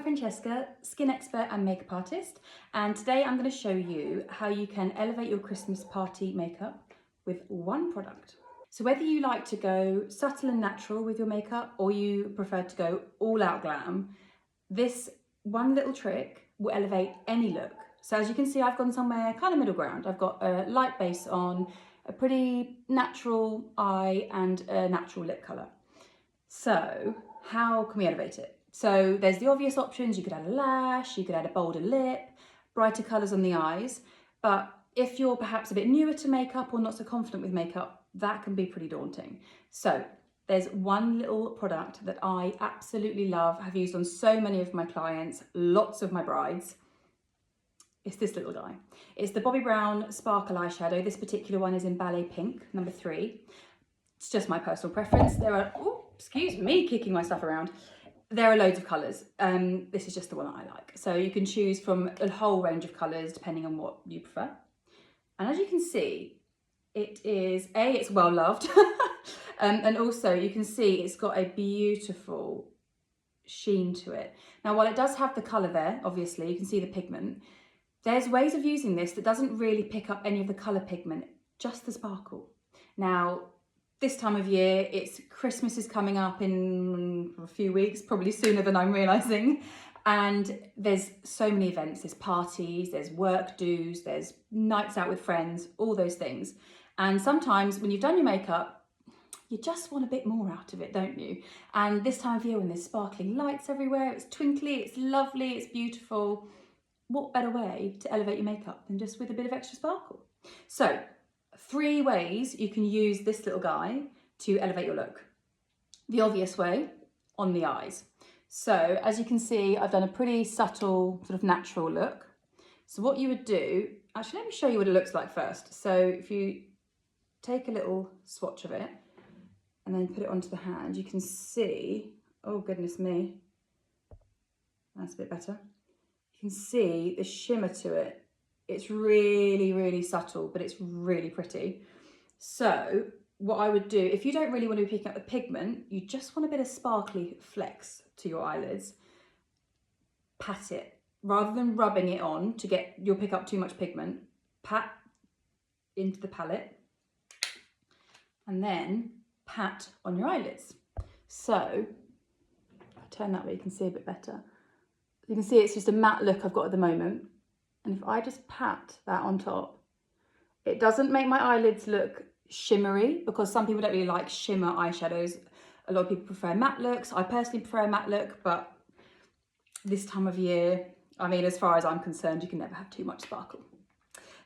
Francesca, skin expert and makeup artist, and today I'm going to show you how you can elevate your Christmas party makeup with one product. So whether you like to go subtle and natural with your makeup or you prefer to go all out glam, this one little trick will elevate any look. So as you can see, I've gone somewhere kind of middle ground. I've got a light base on, a pretty natural eye and a natural lip colour. So how can we elevate it? So there's the obvious options. You could add a lash, you could add a bolder lip, brighter colours on the eyes. But if you're perhaps a bit newer to makeup or not so confident with makeup, that can be pretty daunting. So there's one little product that I absolutely love. I've used on so many of my clients, lots of my brides. It's this little guy. It's the Bobbi Brown Sparkle Eyeshadow. This particular one is in Ballet Pink, number 3. It's just my personal preference. There are, oh, excuse me, kicking my stuff around. There are loads of colours. This is just the one that I like. So you can choose from a whole range of colours depending on what you prefer. And as you can see, it is, it's well loved. And also you can see it's got a beautiful sheen to it. Now, while it does have the colour there, obviously, you can see the pigment, there's ways of using this that doesn't really pick up any of the colour pigment, just the sparkle. Now, this time of year, Christmas is coming up in a few weeks, probably sooner than I'm realising. And there's so many events, there's parties, there's work do's, there's nights out with friends, all those things. And sometimes when you've done your makeup, you just want a bit more out of it, don't you? And this time of year when there's sparkling lights everywhere, it's twinkly, it's lovely, it's beautiful. What better way to elevate your makeup than just with a bit of extra sparkle? So, 3 ways you can use this little guy to elevate your look. The obvious way, on the eyes. So as you can see, I've done a pretty subtle sort of natural look. So what you would do, actually let me show you what it looks like first. So if you take a little swatch of it and then put it onto the hand, you can see, oh goodness me, that's a bit better. You can see the shimmer to it. It's really, really subtle, but it's really pretty. So what I would do, if you don't really want to be picking up the pigment, you just want a bit of sparkly flecks to your eyelids, pat it. Rather than rubbing it on to get, you'll pick up too much pigment, pat into the palette and then pat on your eyelids. So, I'll turn that way, you can see a bit better. You can see it's just a matte look I've got at the moment. And if I just pat that on top, it doesn't make my eyelids look shimmery because some people don't really like shimmer eyeshadows. A lot of people prefer matte looks. I personally prefer a matte look, but this time of year, I mean, as far as I'm concerned, you can never have too much sparkle.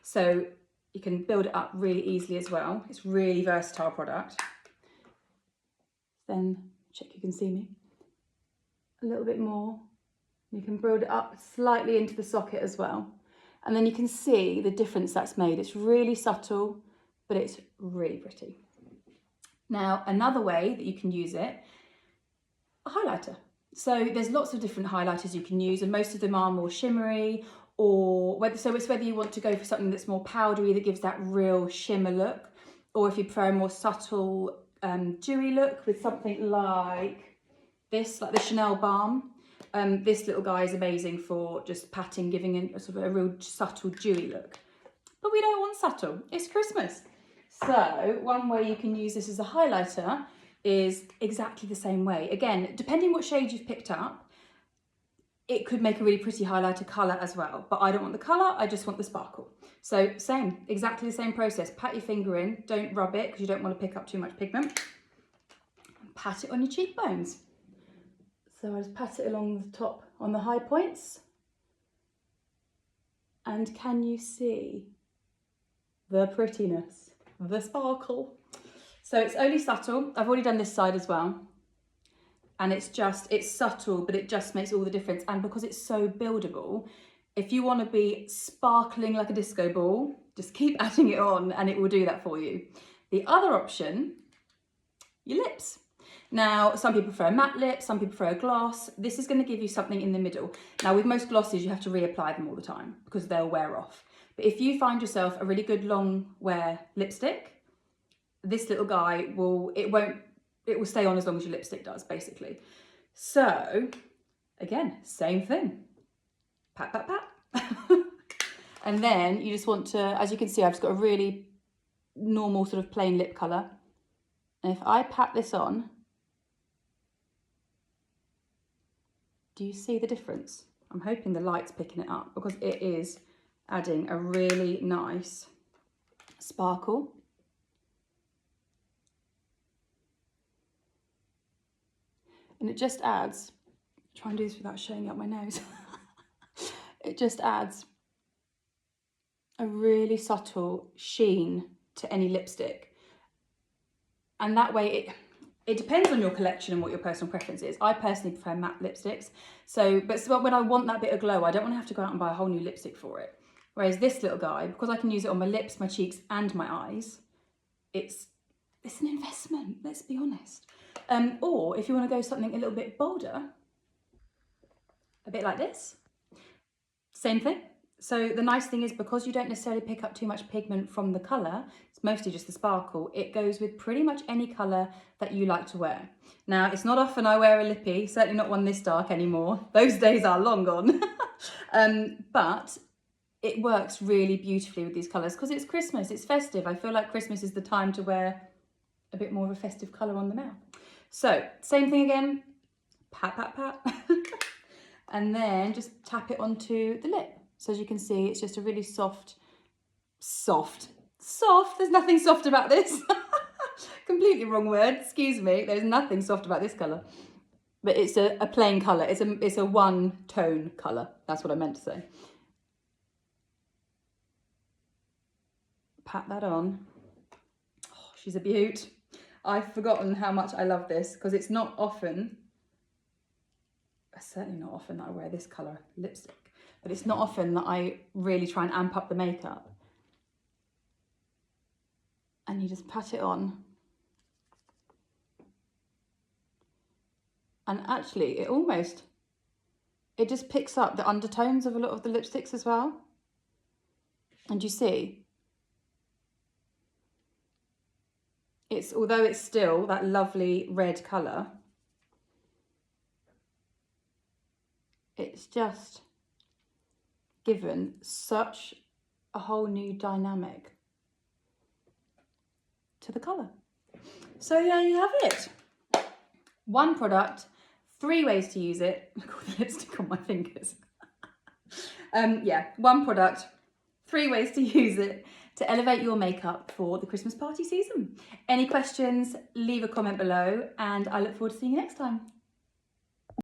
So you can build it up really easily as well. It's a really versatile product. Then check you can see me. A little bit more. You can build it up slightly into the socket as well. And then you can see the difference that's made. It's really subtle, but it's really pretty. Now, another way that you can use it, a highlighter. So there's lots of different highlighters you can use, and most of them are more shimmery, or it's whether you want to go for something that's more powdery that gives that real shimmer look, or if you prefer a more subtle dewy look with something like this, like the Chanel Balm. This little guy is amazing for just patting, giving a sort of a real subtle dewy look. But we don't want subtle, it's Christmas. So one way you can use this as a highlighter is exactly the same way. Again, depending what shade you've picked up, it could make a really pretty highlighter colour as well. But I don't want the colour, I just want the sparkle. So same, exactly the same process. Pat your finger in, don't rub it because you don't want to pick up too much pigment. Pat it on your cheekbones. So I just pat it along the top on the high points. And can you see the prettiness, the sparkle? So it's only subtle. I've already done this side as well. And it's subtle, but it just makes all the difference. And because it's so buildable, if you want to be sparkling like a disco ball, just keep adding it on and it will do that for you. The other option, your lips. Now, some people prefer a matte lip, some people prefer a gloss. This is going to give you something in the middle. Now, with most glosses, you have to reapply them all the time because they'll wear off. But if you find yourself a really good long wear lipstick, this little guy will stay on as long as your lipstick does, basically. So again, same thing. Pat, pat, pat. And then you just want to, as you can see, I've just got a really normal sort of plain lip colour. And if I pat this on, do you see the difference? I'm hoping the light's picking it up because it is adding a really nice sparkle. And it just adds, try and do this without showing up my nose. It just adds a really subtle sheen to any lipstick. And that way it depends on your collection and what your personal preference is. I personally prefer matte lipsticks. But when I want that bit of glow, I don't want to have to go out and buy a whole new lipstick for it. Whereas this little guy, because I can use it on my lips, my cheeks and my eyes, it's an investment, let's be honest. Or if you want to go something a little bit bolder, a bit like this, same thing. So the nice thing is, because you don't necessarily pick up too much pigment from the colour, it's mostly just the sparkle, it goes with pretty much any colour that you like to wear. Now, it's not often I wear a lippy, certainly not one this dark anymore. Those days are long gone. But it works really beautifully with these colours because it's Christmas, it's festive. I feel like Christmas is the time to wear a bit more of a festive colour on the mouth. So, same thing again, pat, pat, pat. And then just tap it onto the lip. So as you can see, it's just a really soft, there's nothing soft about this. Completely wrong word, excuse me. There's nothing soft about this colour. But it's a plain colour, it's a one tone colour. That's what I meant to say. Pat that on. Oh, she's a beaut. I've forgotten how much I love this because it's not often, certainly not often that I wear this colour lipstick. But it's not often that I really try and amp up the makeup. And you just pat it on. And actually, it just picks up the undertones of a lot of the lipsticks as well. And you see, although it's still that lovely red colour, it's just given such a whole new dynamic to the colour. So there you have it. One product, 3 ways to use it. I've got the lipstick on my fingers. Yeah, one product, 3 ways to use it to elevate your makeup for the Christmas party season. Any questions, leave a comment below and I look forward to seeing you next time.